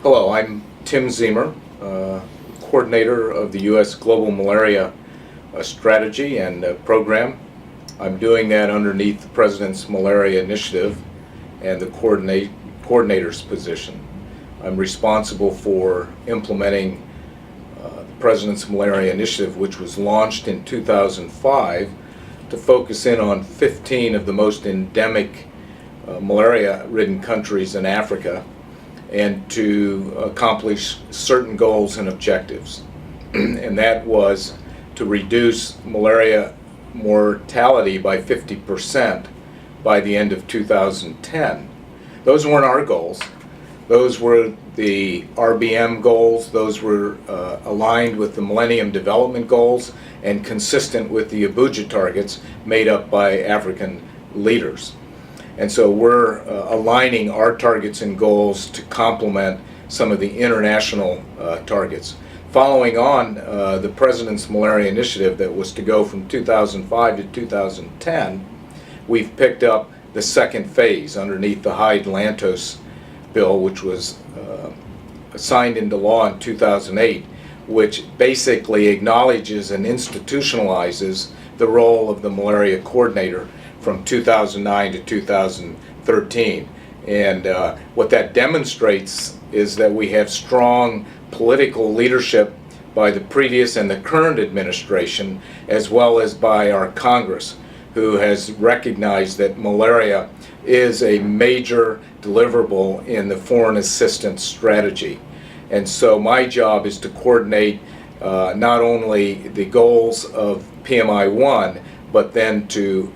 Hello, I'm Tim Ziemer, coordinator of the U.S. Global Malaria Strategy and Program. I'm doing that underneath the President's Malaria Initiative and the coordinator's position. I'm responsible for implementing the President's Malaria Initiative, which was launched in 2005 to focus in on 15 of the most endemic malaria-ridden countries in Africa, and to accomplish certain goals and objectives. And that was to reduce malaria mortality by 50% by the end of 2010. Those weren't our goals. Those were the RBM goals. Those were aligned with the Millennium Development Goals and consistent with the Abuja targets made up by African leaders. And so we're aligning our targets and goals to complement some of the international targets. Following on the President's Malaria Initiative that was to go from 2005 to 2010, we've picked up the second phase underneath the Hyde-Lantos bill, which was signed into law in 2008, which basically acknowledges and institutionalizes the role of the malaria coordinator from 2009 to 2013. And what that demonstrates is that we have strong political leadership by the previous and the current administration, as well as by our Congress, who has recognized that malaria is a major deliverable in the foreign assistance strategy. And so my job is to coordinate not only the goals of PMI 1, but then to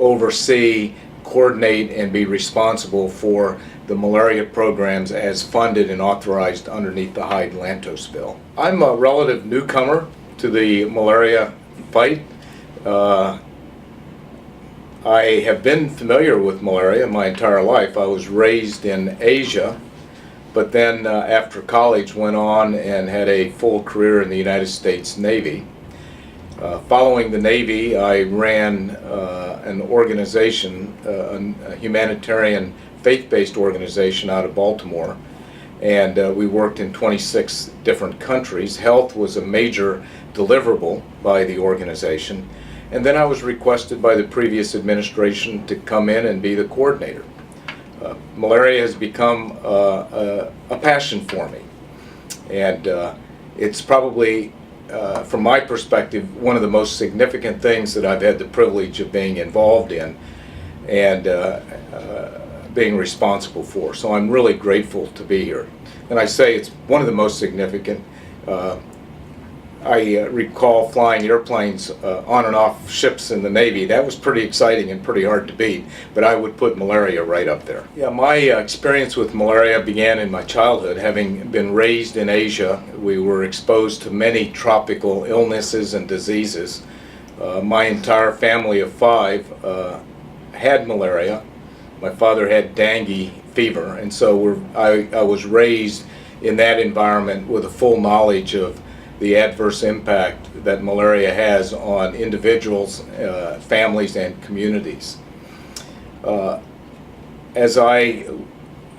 oversee, coordinate, and be responsible for the malaria programs as funded and authorized underneath the Hyde-Lantos bill. I'm a relative newcomer to the malaria fight. I have been familiar with malaria my entire life. I was raised in Asia, but then after college went on and had a full career in the United States Navy. Following the Navy, I ran an organization, a humanitarian faith-based organization out of Baltimore, and we worked in 26 different countries. Health was a major deliverable by the organization, and then I was requested by the previous administration to come in and be the coordinator. Malaria has become a passion for me, and it's probably from my perspective, one of the most significant things that I've had the privilege of being involved in and being responsible for. So I'm really grateful to be here. And I say it's one of the most significant. I recall flying airplanes on and off ships in the Navy. That was pretty exciting and pretty hard to beat, but I would put malaria right up there. Yeah, my experience with malaria began in my childhood. Having been raised in Asia, we were exposed to many tropical illnesses and diseases. My entire family of 5 had malaria. My father had dengue fever, and so I was raised in that environment with a full knowledge of the adverse impact that malaria has on individuals, families, and communities. As I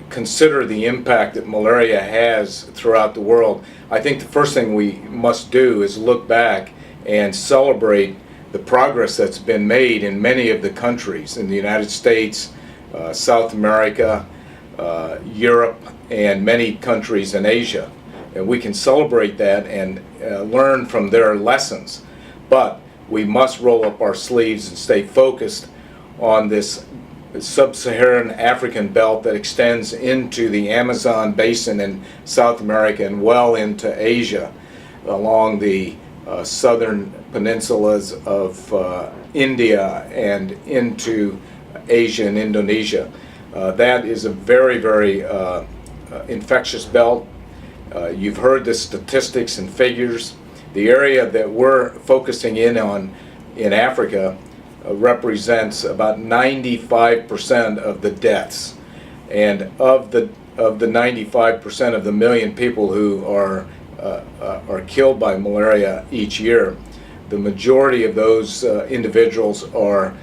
consider the impact that malaria has throughout the world, I think the first thing we must do is look back and celebrate the progress that's been made in many of the countries in the United States, South America, Europe, and many countries in Asia. And we can celebrate that and learn from their lessons. But we must roll up our sleeves and stay focused on this sub-Saharan African belt that extends into the Amazon basin in South America and well into Asia, along the southern peninsulas of India and into Asia and Indonesia. That is a very, very infectious belt. You've heard the statistics and figures. The area that we're focusing in on in Africa represents about 95% of the deaths. And of the 95% of the million people who are killed by malaria each year, the majority of those individuals are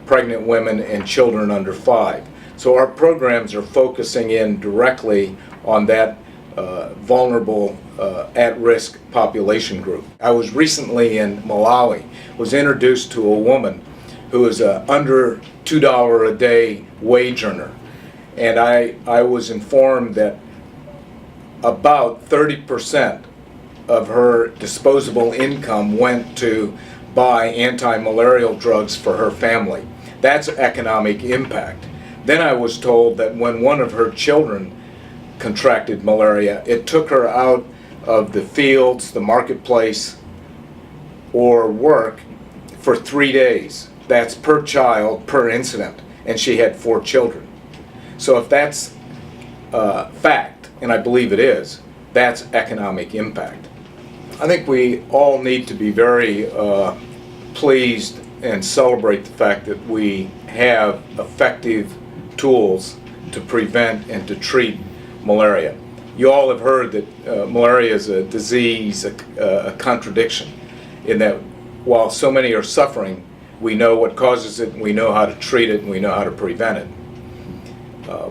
pregnant women and children under 5. So our programs are focusing in directly on that vulnerable, at-risk population group. I was recently in Malawi, was introduced to a woman who is under $2 a day wage earner, and I was informed that about 30% of her disposable income went to buy anti-malarial drugs for her family. That's economic impact. Then I was told that when one of her children contracted malaria, it took her out of the fields, the marketplace, or work for 3 days. That's per child, per incident, and she had 4 children. So if that's fact, and I believe it is, that's economic impact. I think we all need to be very pleased and celebrate the fact that we have effective tools to prevent and to treat malaria. You all have heard that malaria is a disease, a contradiction, in that while so many are suffering, we know what causes it, and we know how to treat it, and we know how to prevent it.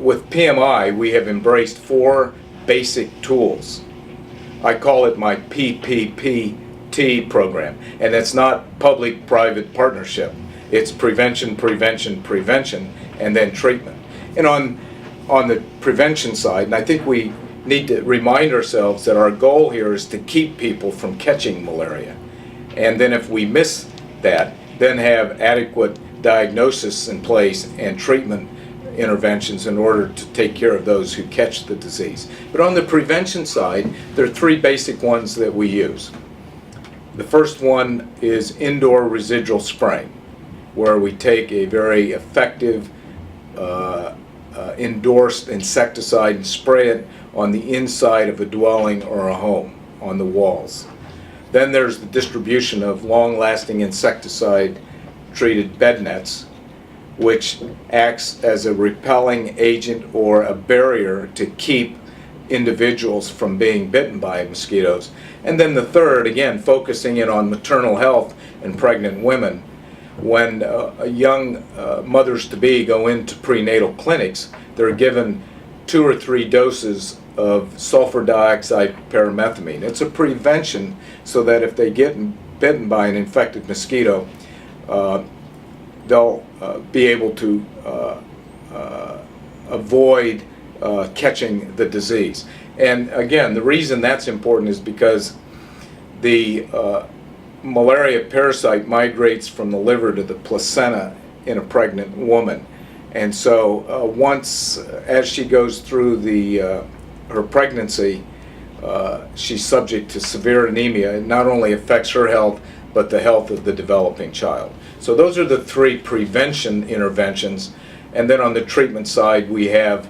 With PMI, we have embraced 4 basic tools. I call it my PPPT program, and it's not public-private partnership. It's prevention, prevention, prevention, and then treatment. And on the prevention side, and I think we need to remind ourselves that our goal here is to keep people from catching malaria. And then if we miss that, then have adequate diagnosis in place and treatment interventions in order to take care of those who catch the disease. But on the prevention side, there are 3 basic ones that we use. The first one is indoor residual spraying, where we take a very effective endorsed insecticide and spray it on the inside of a dwelling or a home, on the walls. Then there's the distribution of long-lasting insecticide-treated bed nets, which acts as a repelling agent or a barrier to keep individuals from being bitten by mosquitoes. And then the third, again, focusing in on maternal health and pregnant women. When young mothers-to-be go into prenatal clinics, they're given 2 or 3 doses of sulfur dioxide pyrimethamine. It's a prevention so that if they get bitten by an infected mosquito, they'll be able to avoid catching the disease. And again, the reason that's important is because the malaria parasite migrates from the liver to the placenta in a pregnant woman. And so once, as she goes through her pregnancy, she's subject to severe anemia. It not only affects her health, but the health of the developing child. So those are the 3 prevention interventions. And then on the treatment side, we have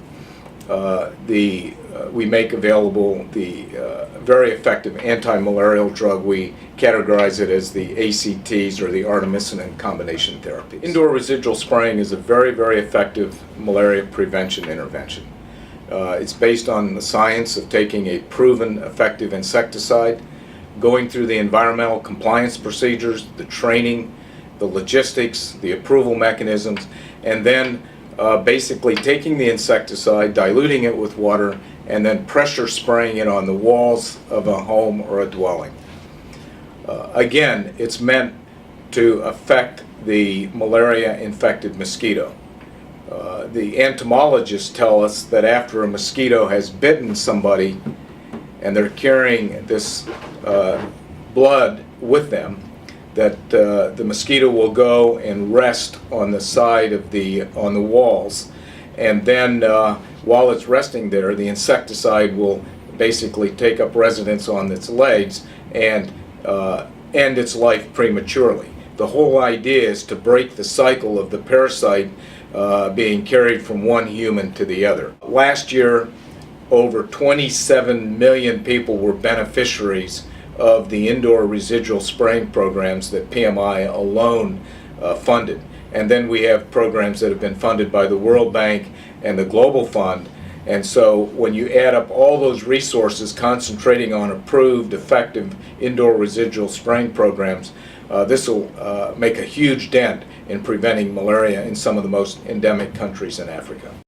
we make available the very effective anti-malarial drug. We categorize it as the ACTs, or the artemisinin combination therapy. Indoor residual spraying is a very, very effective malaria prevention intervention. It's based on the science of taking a proven effective insecticide, going through the environmental compliance procedures, the training, the logistics, the approval mechanisms, and then basically taking the insecticide, diluting it with water, and then pressure spraying it on the walls of a home or a dwelling. Again, it's meant to affect the malaria-infected mosquito. The entomologists tell us that after a mosquito has bitten somebody and they're carrying this blood with them, that the mosquito will go and rest on the side of on the walls, and then while it's resting there, the insecticide will basically take up residence on its legs and end its life prematurely. The whole idea is to break the cycle of the parasite being carried from one human to the other. Last year, over 27 million people were beneficiaries of the indoor residual spraying programs that PMI alone funded. And then we have programs that have been funded by the World Bank and the Global Fund. And so when you add up all those resources concentrating on approved, effective indoor residual spraying programs, this will make a huge dent in preventing malaria in some of the most endemic countries in Africa.